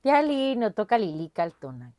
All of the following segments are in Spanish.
Piali no toca lilical tonac.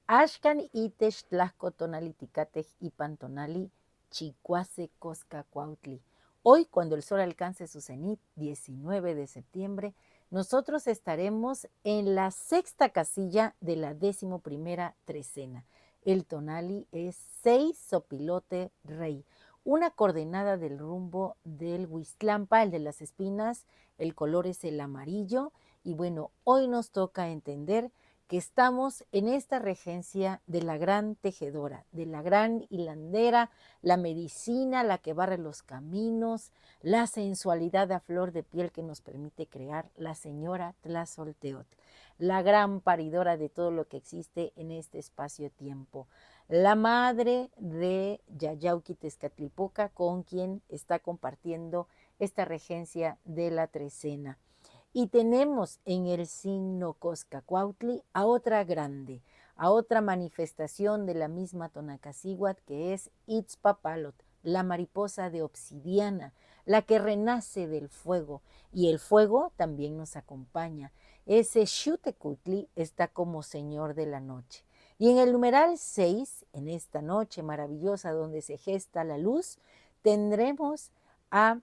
Ashkan itesh tlasco tonali ticatej ipan tonali chicuase cosca cuautli. Hoy, cuando el sol alcance su cenit, 19 de septiembre, nosotros estaremos en la sexta casilla de la 11ª trecena. El tonali es 6 sopilote rey, una coordenada del rumbo del Huistlampa, el de las espinas, el color es el amarillo. Y bueno, hoy nos toca entender que estamos en esta regencia de la gran tejedora, de la gran hilandera, la medicina, la que barre los caminos, la sensualidad a flor de piel que nos permite crear, la señora Tlazolteotl, la gran paridora de todo lo que existe en este espacio-tiempo, la madre de Yayauqui Tezcatlipoca, con quien está compartiendo esta regencia de la trecena. Y tenemos en el signo Coscacuautli a otra grande, a otra manifestación de la misma Tonacacíhuatl, que es Itzpapalot, la mariposa de obsidiana, la que renace del fuego. Y el fuego también nos acompaña. Ese Xutecutli está como señor de la noche. Y en el numeral 6, en esta noche maravillosa donde se gesta la luz, tendremos a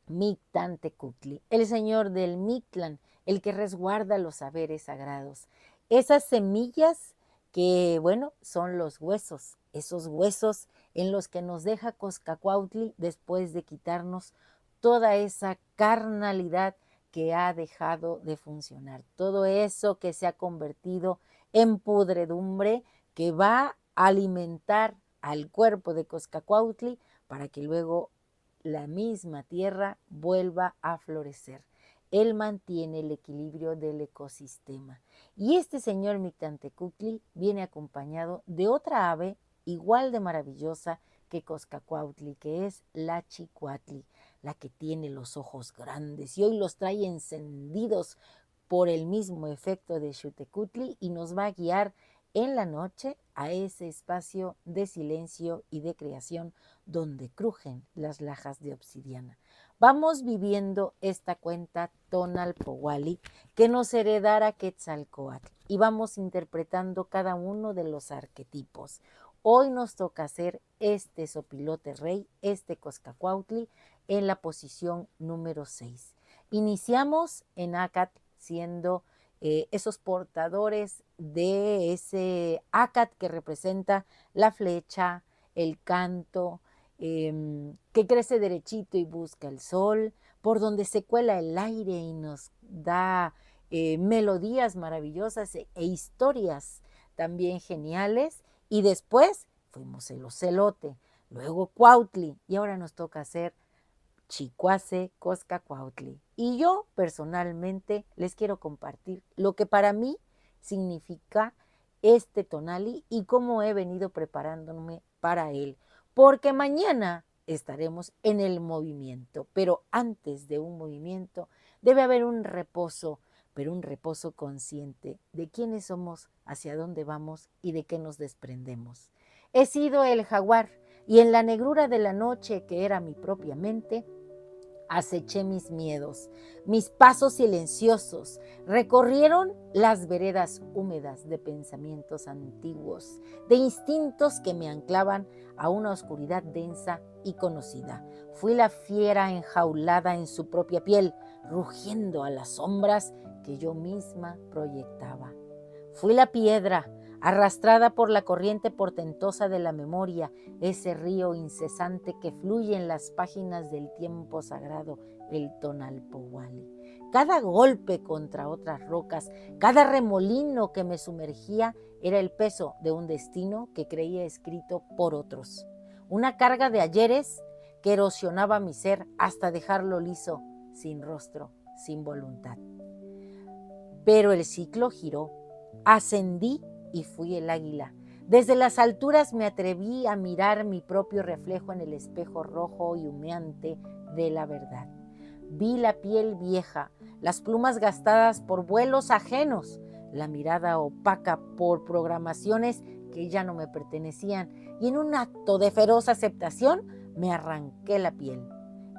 Mictantecutli, el señor del Mictlán, el que resguarda los saberes sagrados. Esas semillas que, bueno, son los huesos, esos huesos en los que nos deja Coscacuautli después de quitarnos toda esa carnalidad que ha dejado de funcionar, todo eso que se ha convertido en pudredumbre que va a alimentar al cuerpo de Coscacuautli para que luego la misma tierra vuelva a florecer. Él mantiene el equilibrio del ecosistema. Y este señor Mictantecutli viene acompañado de otra ave igual de maravillosa que Coscacuautli, que es la Chicuatli, la que tiene los ojos grandes y hoy los trae encendidos por el mismo efecto de Xutecutli y nos va a guiar en la noche a ese espacio de silencio y de creación donde crujen las lajas de obsidiana. Vamos viviendo esta cuenta Tonalpowali que nos heredara Quetzalcóatl y vamos interpretando cada uno de los arquetipos. Hoy nos toca hacer este sopilote rey, este Coscacuautli, en la posición número 6. Iniciamos en Acat siendo esos portadores de ese Acat que representa la flecha, el canto, que crece derechito y busca el sol, por donde se cuela el aire y nos da melodías maravillosas e historias también geniales. Y después fuimos el ocelote, luego Cuautli, y ahora nos toca hacer Chicuase Coscacuautli. Y yo personalmente les quiero compartir lo que para mí significa este tonali y cómo he venido preparándome para él. Porque mañana estaremos en el movimiento, pero antes de un movimiento debe haber un reposo, pero un reposo consciente de quiénes somos, hacia dónde vamos y de qué nos desprendemos. He sido el jaguar y en la negrura de la noche que era mi propia mente, aceché mis miedos, mis pasos silenciosos recorrieron las veredas húmedas de pensamientos antiguos, de instintos que me anclaban a una oscuridad densa y conocida. Fui la fiera enjaulada en su propia piel, rugiendo a las sombras que yo misma proyectaba. Fui la piedra, arrastrada por la corriente portentosa de la memoria, ese río incesante que fluye en las páginas del tiempo sagrado, el Tonalpowali. Cada golpe contra otras rocas, cada remolino que me sumergía era el peso de un destino que creía escrito por otros. Una carga de ayeres que erosionaba mi ser hasta dejarlo liso, sin rostro, sin voluntad. Pero el ciclo giró. Ascendí y fui el águila. Desde las alturas me atreví a mirar mi propio reflejo en el espejo rojo y humeante de la verdad. Vi la piel vieja, las plumas gastadas por vuelos ajenos, la mirada opaca por programaciones que ya no me pertenecían, y en un acto de feroz aceptación me arranqué la piel.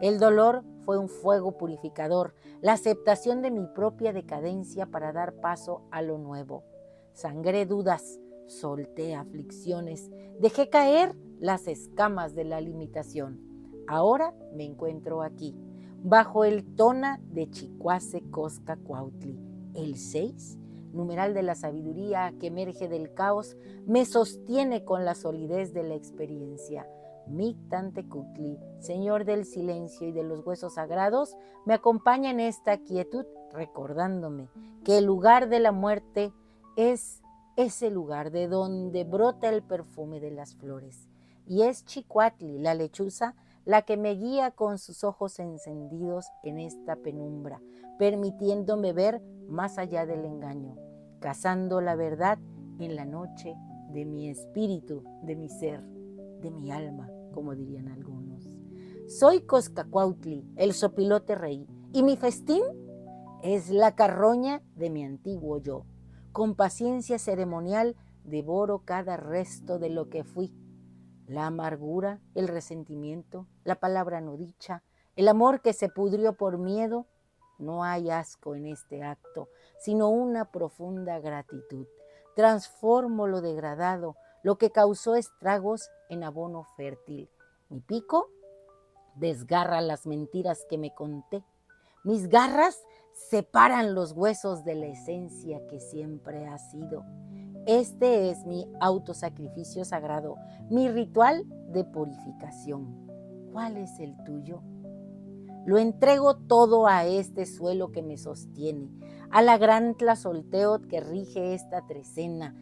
El dolor fue un fuego purificador, la aceptación de mi propia decadencia para dar paso a lo nuevo. Sangré dudas, solté aflicciones, dejé caer las escamas de la limitación. Ahora me encuentro aquí, bajo el tona de Chicuase Cosca Cuautli. El 6, numeral de la sabiduría que emerge del caos, me sostiene con la solidez de la experiencia. Mictantecutli, Señor del silencio y de los huesos sagrados, me acompaña en esta quietud, recordándome que el lugar de la muerte es ese lugar de donde brota el perfume de las flores. Y es Chicuatli, la lechuza, la que me guía con sus ojos encendidos en esta penumbra, permitiéndome ver más allá del engaño, cazando la verdad en la noche de mi espíritu, de mi ser, de mi alma, como dirían algunos. Soy Coscacuautli, el sopilote rey, y mi festín es la carroña de mi antiguo yo. Con paciencia ceremonial devoro cada resto de lo que fui. La amargura, el resentimiento, la palabra no dicha, el amor que se pudrió por miedo. No hay asco en este acto, sino una profunda gratitud. Transformo lo degradado, lo que causó estragos, en abono fértil. Mi pico desgarra las mentiras que me conté. Mis garras separan los huesos de la esencia que siempre ha sido. Este es mi autosacrificio sagrado, mi ritual de purificación. ¿Cuál es el tuyo? Lo entrego todo a este suelo que me sostiene, a la gran Tlazolteotl que rige esta trecena.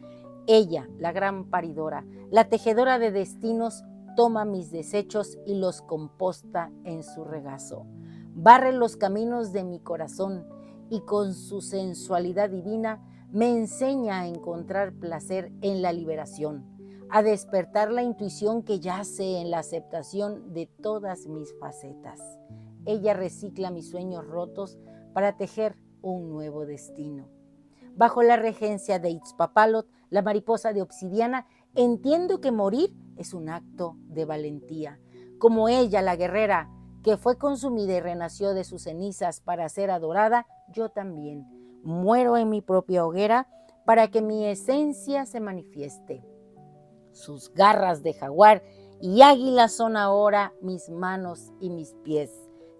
Ella, la gran paridora, la tejedora de destinos, toma mis desechos y los composta en su regazo. Barre los caminos de mi corazón y con su sensualidad divina me enseña a encontrar placer en la liberación, a despertar la intuición que yace en la aceptación de todas mis facetas. Ella recicla mis sueños rotos para tejer un nuevo destino. Bajo la regencia de Itzpapalot, la mariposa de obsidiana, entiendo que morir es un acto de valentía. Como ella, la guerrera, que fue consumida y renació de sus cenizas para ser adorada, yo también muero en mi propia hoguera para que mi esencia se manifieste. Sus garras de jaguar y águila son ahora mis manos y mis pies,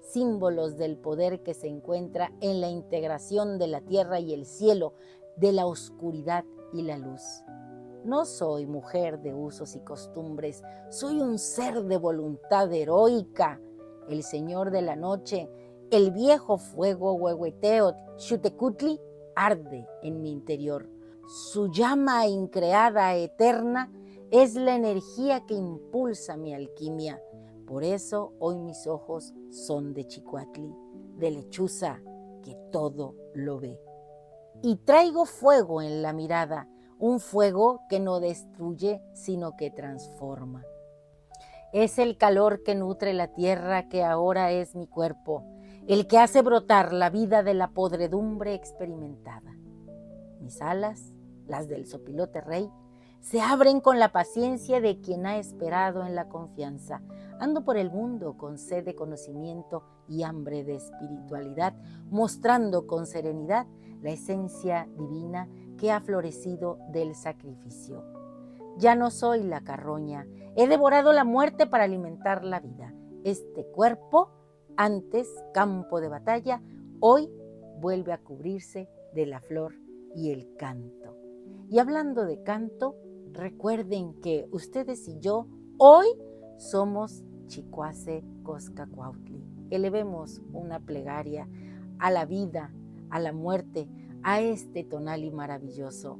símbolos del poder que se encuentra en la integración de la tierra y el cielo, de la oscuridad y la luz. No soy mujer de usos y costumbres, soy un ser de voluntad heroica. El Señor de la noche, el viejo fuego Huehueteotl, Xutecutli, arde en mi interior. Su llama increada eterna es la energía que impulsa mi alquimia. Por eso hoy mis ojos son de Chicuatli, de lechuza que todo lo ve. Y traigo fuego en la mirada, un fuego que no destruye, sino que transforma. Es el calor que nutre la tierra que ahora es mi cuerpo, el que hace brotar la vida de la podredumbre experimentada. Mis alas, las del sopilote rey, se abren con la paciencia de quien ha esperado en la confianza. Ando por el mundo con sed de conocimiento y hambre de espiritualidad, mostrando con serenidad la esencia divina que ha florecido del sacrificio. Ya no soy la carroña, he devorado la muerte para alimentar la vida. Este cuerpo, antes campo de batalla, hoy vuelve a cubrirse de la flor y el canto. Y hablando de canto, recuerden que ustedes y yo hoy somos Chicuase Coscacuautli. Elevemos una plegaria a la vida, a la muerte, a este tonali maravilloso.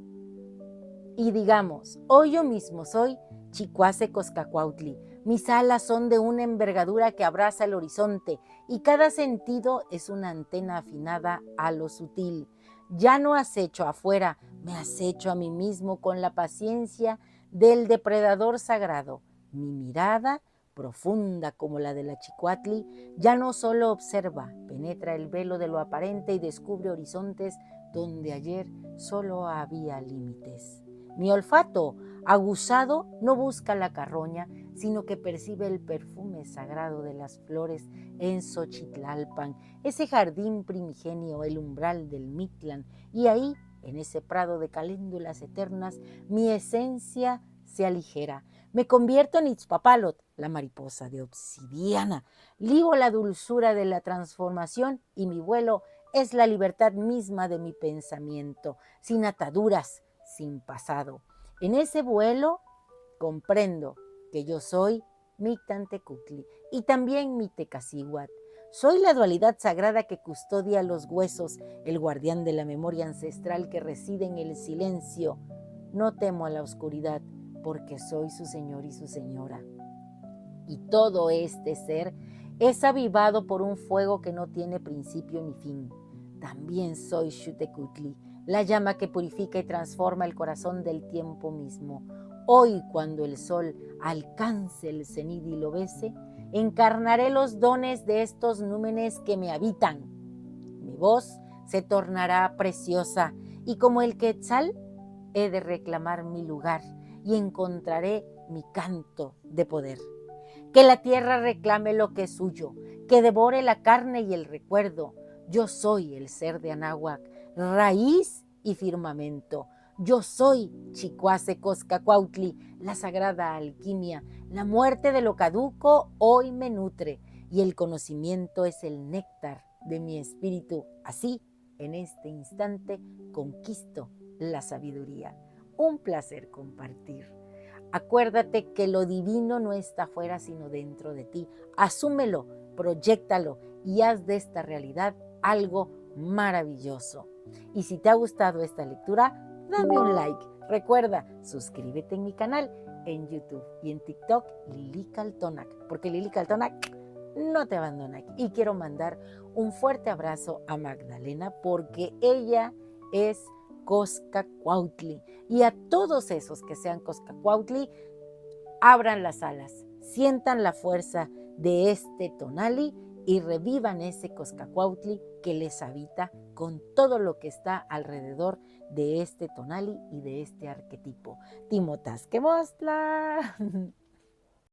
Y digamos, hoy yo mismo soy Chicuase Coscacuautli. Mis alas son de una envergadura que abraza el horizonte y cada sentido es una antena afinada a lo sutil. Ya no acecho afuera, me acecho a mí mismo con la paciencia del depredador sagrado. Mi mirada, profunda como la de la Chicuatli, ya no solo observa, penetra el velo de lo aparente y descubre horizontes donde ayer solo había límites. Mi olfato, aguzado, no busca la carroña, sino que percibe el perfume sagrado de las flores en Xochitlalpan, ese jardín primigenio, el umbral del Mictlán, y ahí, en ese prado de caléndulas eternas, mi esencia se aligera. Me convierto en Itzpapalot, la mariposa de obsidiana. Ligo la dulzura de la transformación y mi vuelo es la libertad misma de mi pensamiento, sin ataduras, sin pasado. En ese vuelo comprendo que yo soy Mictantecutli y también Mictecacihuatl. Soy la dualidad sagrada que custodia los huesos, el guardián de la memoria ancestral que reside en el silencio. No temo a la oscuridad, porque soy su señor y su señora. Y todo este ser es avivado por un fuego que no tiene principio ni fin. También soy Xutecutli, la llama que purifica y transforma el corazón del tiempo mismo. Hoy, cuando el sol alcance el cenit y lo bese, encarnaré los dones de estos númenes que me habitan. Mi voz se tornará preciosa y como el quetzal he de reclamar mi lugar y encontraré mi canto de poder. Que la tierra reclame lo que es suyo, que devore la carne y el recuerdo. Yo soy el ser de Anáhuac, raíz y firmamento. Yo soy Chicuase Coscacuautli, la sagrada alquimia. La muerte de lo caduco hoy me nutre y el conocimiento es el néctar de mi espíritu. Así, en este instante, conquisto la sabiduría. Un placer compartir. Acuérdate que lo divino no está afuera sino dentro de ti. Asúmelo, proyéctalo y haz de esta realidad algo maravilloso. Y si te ha gustado esta lectura, dame un like. Recuerda, suscríbete en mi canal en YouTube y en TikTok, Lili Caltonac, porque Lili Caltonac no te abandona. Y quiero mandar un fuerte abrazo a Magdalena porque ella es Coscacuautli. Y a todos esos que sean Coscacuautli, abran las alas, sientan la fuerza de este tonali y revivan ese Coscacuautli que les habita con todo lo que está alrededor de este tonali y de este arquetipo. Timotasquemostla.